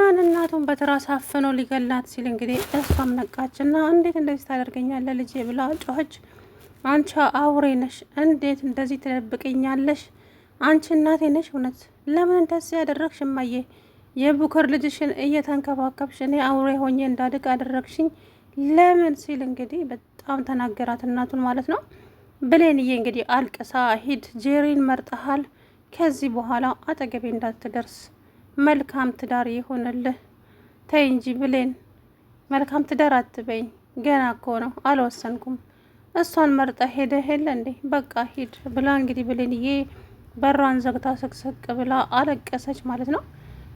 አምናን እናቱን በትራስ አፍኖ ሊገላት ሲል እንግዲህ እሷም ነቃችና እንዴት እንደዚህ ታደርገኛለህ ልጄ ብላ ጮኸች። አንቺ አውሬ ነሽ፣ እንዴት እንደዚህ ትደብቅኛለሽ? አንቺ እናቴ ነሽ እውነት? ለምን እንደዚህ ያደረግሽ እማዬ? የቡከር ልጅሽን እየተንከባከብሽ እኔ አውሬ ሆኜ እንዳድግ አደረግሽኝ ለምን ሲል እንግዲህ በጣም ተናገራት እናቱን ማለት ነው። ብሌንዬ እንግዲህ አልቅሳ ሂድ ጄሪን መርጠሃል፣ ከዚህ በኋላ አጠገቤ እንዳትደርስ፣ መልካም ትዳር ይሆንልህ። ተይ እንጂ ብሌን መልካም ትዳር አትበኝ፣ ገና እኮ ነው አልወሰንኩም። እሷን መርጠ ሄደ ሄለ እንዴ? በቃ ሂድ ብላ እንግዲህ ብሌንዬ በሯን ዘግታ ስቅስቅ ብላ አለቀሰች ማለት ነው።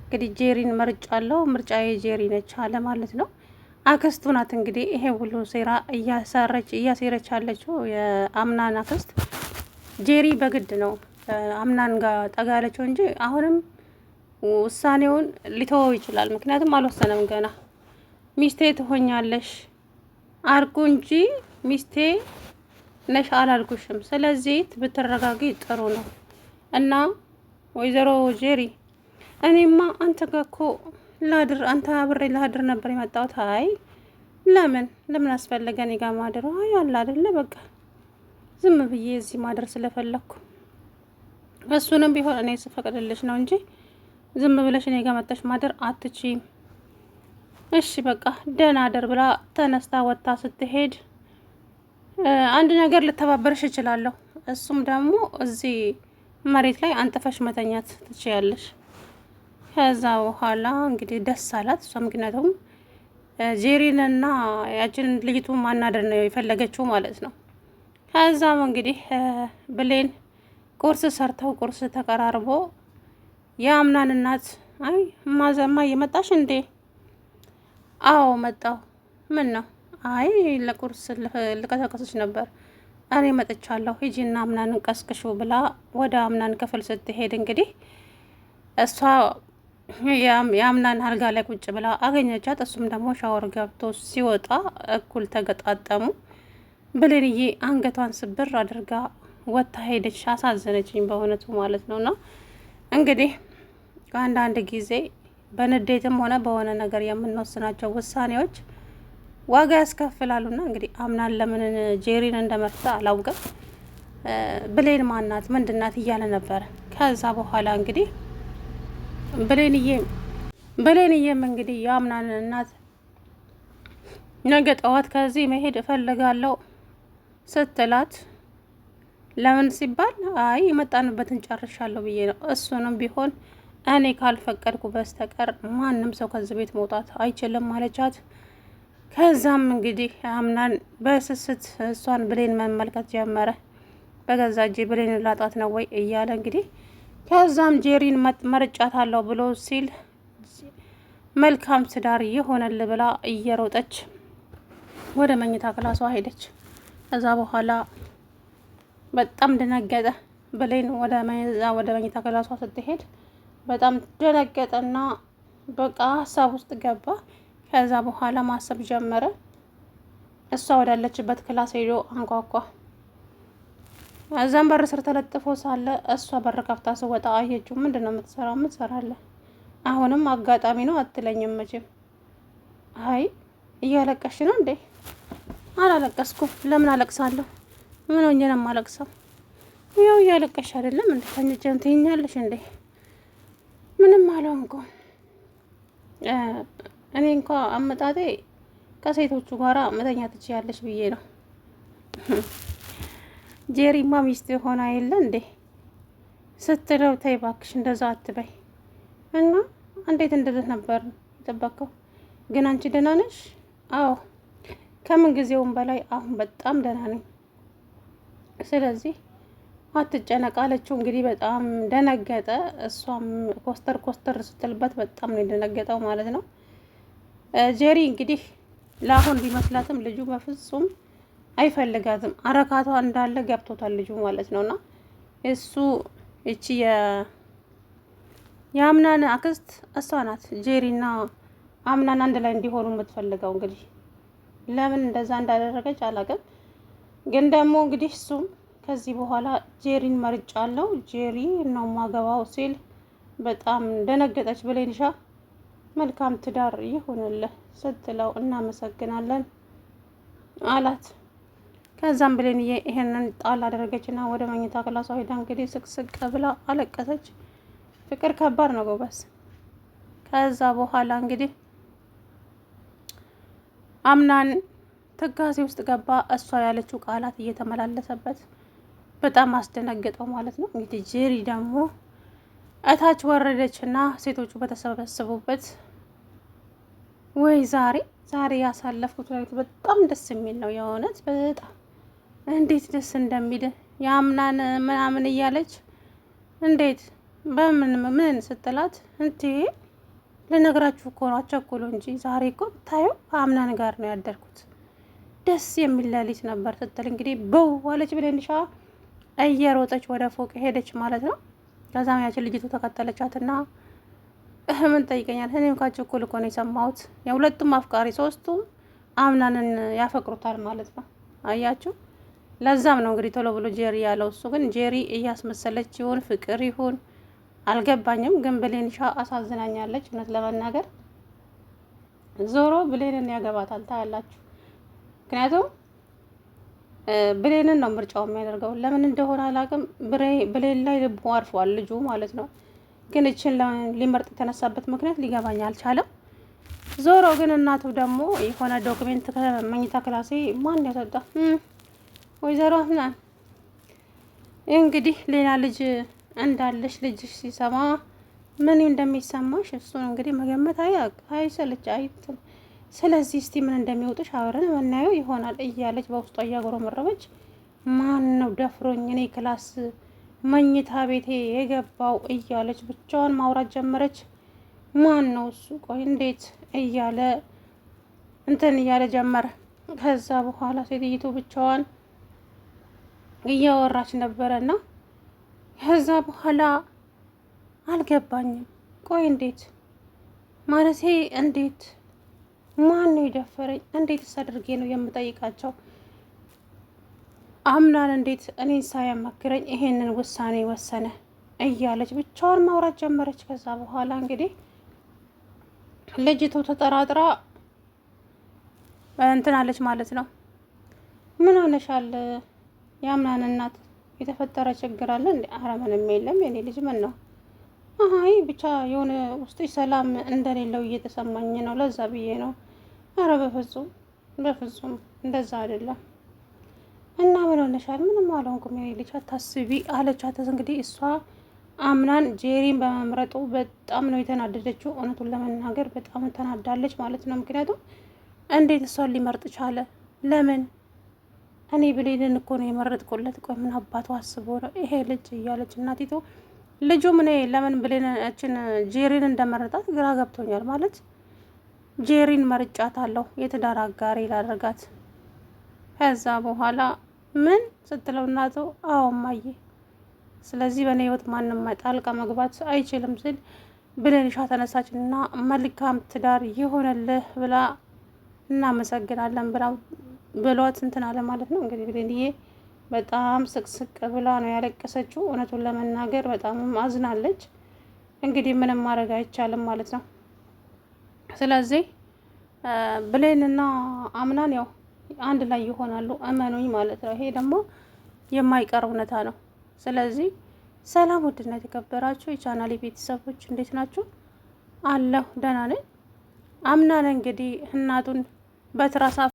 እንግዲህ ጄሪን መርጫለሁ፣ ምርጫዬ ጄሪ ነች አለ ማለት ነው። አክስቱ ናት እንግዲህ ይሄ ሁሉ ሴራ እያሴረች ያለችው የአምናን አክስት። ጄሪ በግድ ነው አምናን ጋር ጠጋ ያለችው እንጂ አሁንም ውሳኔውን ሊተወው ይችላል። ምክንያቱም አልወሰነም ገና። ሚስቴ ትሆኛለሽ አርጉ እንጂ ሚስቴ ነሽ አላልኩሽም። ስለዚህ ብትረጋጊ ጥሩ ነው። እና ወይዘሮ ጄሪ እኔማ አንተ ጋር እኮ ላድር፣ አንተ አብሬ ላድር ነበር የመጣሁት። አይ ለምን አስፈለገ እኔ ጋር ማደር? አይ አለ አይደለ በቃ ዝም ብዬ እዚህ ማደር ስለፈለኩ፣ እሱንም ቢሆን እኔ ስፈቅድልሽ ነው እንጂ ዝም ብለሽ እኔ ጋር መጣሽ ማደር አትችይም። እሺ በቃ ደህና አደር ብላ ተነስታ ወጥታ ስትሄድ አንድ ነገር ልተባበርሽ እችላለሁ። እሱም ደግሞ እዚህ መሬት ላይ አንጥፈሽ መተኛት ትችያለሽ። ከዛ በኋላ እንግዲህ ደስ አላት እሷ። ምክንያቱም ጄሪንና ያችን ልጅቱ ማናደር ነው የፈለገችው ማለት ነው። ከዛም እንግዲህ ብሌን ቁርስ ሰርተው ቁርስ ተቀራርቦ የአምናን እናት አይ ማዘማ እየመጣሽ እንዴ? አዎ መጣው። ምን ነው? አይ ለቁርስ ልቀሰቅስሽ ነበር። እኔ መጥቻለሁ፣ ሂጂና አምናንን ቀስቅሹ ብላ ወደ አምናን ክፍል ስትሄድ እንግዲህ እሷ የአምናን አልጋ ላይ ቁጭ ብላ አገኘቻት። እሱም ደግሞ ሻወር ገብቶ ሲወጣ እኩል ተገጣጠሙ። ብሌንዬ አንገቷን ስብር አድርጋ ወጥታ ሄደች። አሳዘነችኝ በእውነቱ ማለት ነውና እንግዲህ ከአንዳንድ ጊዜ በንዴትም ሆነ በሆነ ነገር የምንወስናቸው ውሳኔዎች ዋጋ ያስከፍላሉና እንግዲህ አምናን ለምን ጄሪን እንደመርታ አላውቅም። ብሌን ማናት ምንድናት እያለ ነበረ። ከዛ በኋላ እንግዲህ ብሌንዬም እንግዲህ የአምናን እናት ነገ ጠዋት ከዚህ መሄድ እፈልጋለሁ ስትላት ለምን ሲባል አይ የመጣንበትን ጨርሻለሁ ብዬ ነው። እሱንም ቢሆን እኔ ካልፈቀድኩ በስተቀር ማንም ሰው ከዚህ ቤት መውጣት አይችልም ማለቻት። ከዛም እንግዲህ አምናን በስስት እሷን ብሌን መመልከት ጀመረ። በገዛ እጄ ብሌን ላጣት ነው ወይ እያለ እንግዲህ ከዛም ጄሪን መርጫታለሁ ብሎ ሲል መልካም ትዳር ይሆነል ብላ እየሮጠች ወደ መኝታ ክላሷ ሄደች። ከዛ በኋላ በጣም ደነገጠ። ብሌን ወደ መኝታ ክላሷ ስትሄድ በጣም ደነገጠና በቃ ሀሳብ ውስጥ ገባ። ከዛ በኋላ ማሰብ ጀመረ። እሷ ወዳለችበት ክላስ ሄዶ አንኳኳ። እዛም በር ስር ተለጥፎ ሳለ እሷ በር ከፍታ ስወጣ አየችው። ምንድን ነው የምትሰራው? ምን ትሰራለህ? አሁንም አጋጣሚ ነው አትለኝም መቼም። አይ እያለቀሽ ነው እንዴ? አላለቀስኩም። ለምን አለቅሳለሁ? ምን ሆኜ ነው የማለቅሰው? ያው እያለቀሽ አይደለም እንዴ? ተኝቼም ትይኛለሽ እንዴ? ምንም አልሆንኩም። እኔ እንኳ አመጣጤ ከሴቶቹ ጋራ መተኛ ትችያለሽ ብዬ ነው። ጄሪማ ሚስት ሆና የለ እንዴ ስትለው፣ ተይ እባክሽ እንደዛ አትበይ። እና እንዴት እንደዚህ ነበር የጠበቀው? ግን አንቺ ደህና ነሽ? አዎ ከምን ጊዜውም በላይ አሁን በጣም ደህና ነኝ። ስለዚህ አትጨነቅ አለችው። እንግዲህ በጣም ደነገጠ። እሷም ኮስተር ስትልበት በጣም ነው የደነገጠው ማለት ነው። ጄሪ እንግዲህ ለአሁን ቢመስላትም ልጁ በፍጹም አይፈልጋትም። አረካቷ እንዳለ ገብቶታል ልጁ ማለት ነውና እሱ እቺ የአምናን አክስት እሷ ናት ጄሪና አምናን አንድ ላይ እንዲሆኑ የምትፈልገው። እንግዲህ ለምን እንደዛ እንዳደረገች አላውቅም። ግን ደግሞ እንግዲህ እሱም ከዚህ በኋላ ጄሪን መርጫለሁ፣ ጄሪ ነው ማገባው ሲል በጣም ደነገጠች ብሌንሻ። መልካም ትዳር ይሁንልህ ስትለው እናመሰግናለን አላት። ከዛም ብሌንዬ ይሄንን ጣል አደረገችና ወደ መኝታ ክላሷ ሄዳ እንግዲህ ስቅስቅ ብላ አለቀሰች። ፍቅር ከባድ ነው ጎበስ። ከዛ በኋላ እንግዲህ አምናን ትካዜ ውስጥ ገባ። እሷ ያለችው ቃላት እየተመላለሰበት በጣም አስደነገጠው ማለት ነው። እንግዲህ ጄሪ ደግሞ እታች ወረደችና ሴቶቹ በተሰበሰቡበት ወይ ዛሬ ያሳለፍኩት በጣም ደስ የሚል ነው የእውነት በጣም እንዴት ደስ እንደሚል ያምናን ምናምን እያለች እንዴት ምን ስትላት እንዴ ልነግራችሁ እኮ ነው አቸኩሎ እንጂ ዛሬ እኮ ታየው ከአምናን ጋር ነው ያደርኩት ደስ የሚል ሌሊት ነበር ስትል እንግዲህ በው ዋለች ብለንሻ እየሮጠች ወደ ፎቅ ሄደች ማለት ነው። ከዛም ያችን ልጅቱ ተከተለቻትና ምን ጠይቀኛል እኔም ካቸኩል እኮ ነው የሰማሁት የሁለቱም አፍቃሪ ሶስቱም አምናንን ያፈቅሩታል ማለት ነው። አያችሁ ለዛም ነው እንግዲህ ቶሎ ብሎ ጄሪ ያለው። እሱ ግን ጄሪ እያስመሰለች ይሁን ፍቅር ይሁን አልገባኝም። ግን ብሌንሻ አሳዝናኛለች እውነት ለመናገር ዞሮ ብሌንን ያገባታል ታያላችሁ። ምክንያቱም ብሌንን ነው ምርጫው የሚያደርገው ለምን እንደሆነ አላውቅም። ብሌን ላይ ልቡ አርፏል ልጁ ማለት ነው። ግን እችን ሊመርጥ የተነሳበት ምክንያት ሊገባኝ አልቻለም። ዞሮ ግን እናቱ ደግሞ የሆነ ዶክሜንት ከመኝታ ክላሴ ማን ያሰጣ ወይዘሮ ምናምን እንግዲህ ሌላ ልጅ እንዳለሽ ልጅሽ ሲሰማ ምን እንደሚሰማሽ እሱን እንግዲህ መገመት አይሰልች አይትም። ስለዚህ እስቲ ምን እንደሚወጡሽ አብረን የምናየው ይሆናል እያለች በውስጧ እያጎረመረመች ማን ነው ደፍሮኝ እኔ ክላስ መኝታ ቤቴ የገባው እያለች ብቻዋን ማውራት ጀመረች። ማን ነው እሱ ቆይ እንዴት እያለ እያለ ጀመረ። ከዛ በኋላ ሴትይቱ ብቻዋን እያወራች ነበረና ከዛ በኋላ አልገባኝም ቆይ እንዴት ማለቴ እንዴት ማን ነው የደፈረኝ እንዴትስ አድርጌ ነው የምጠይቃቸው አምናን እንዴት እኔን ሳያማክረኝ ይሄንን ውሳኔ ወሰነ እያለች ብቻዋን ማውራት ጀመረች። ከዛ በኋላ እንግዲህ ልጅቱ ተጠራጥራ እንትናለች ማለት ነው። ምን ሆነሻል የአምናን እናት የተፈጠረ ችግር አለ እንዴ? ኧረ ምንም የለም የኔ ልጅ ምን ነው አይ ብቻ የሆነ ውስጥሽ ሰላም እንደሌለው እየተሰማኝ ነው ለዛ ብዬ ነው። ኧረ በፍጹም እንደዛ አይደለም። እና ምን ሆነሻል? ምንም አልሆንኩም የኔ ልጅ አታስቢ አለቻት። እንግዲህ እሷ አምናን ጄሪን በመምረጡ በጣም ነው የተናደደችው። እውነቱን ለመናገር በጣም ተናዳለች ማለት ነው። ምክንያቱም እንዴት እሷን ሊመርጥ ቻለ? ለምን እኔ ብሌንን እኮ ነው የመረጥኩለት። ቆይ ምን አባቱ አስቦ ነው ይሄ ልጅ እያለች እናቲቱ ልጁ ምን ለምን ብሌንን ጄሪን እንደመረጣት ግራ ገብቶኛል። ማለት ጄሪን መርጫታለሁ የትዳር አጋሪ ላደርጋት። ከዛ በኋላ ምን ስትለው እናቱ አዎ እማዬ፣ ስለዚህ በእኔ ህይወት ማንም ጣልቃ መግባት አይችልም ሲል ብሌንሻ ተነሳችና መልካም ትዳር ይሆንልህ ብላ እናመሰግናለን ብሏት እንትን አለ ማለት ነው። እንግዲህ ብሌንዬ በጣም ስቅስቅ ብላ ነው ያለቀሰችው። እውነቱን ለመናገር በጣም አዝናለች። እንግዲህ ምንም ማድረግ አይቻልም ማለት ነው። ስለዚህ ብሌንና አምናን ያው አንድ ላይ ይሆናሉ እመኑኝ ማለት ነው። ይሄ ደግሞ የማይቀር እውነታ ነው። ስለዚህ ሰላም ውድና የተከበራችሁ የቻናሌ ቤተሰቦች እንዴት ናችሁ? አለሁ ደህና ነኝ። አምናን እንግዲህ እናቱን በትራስ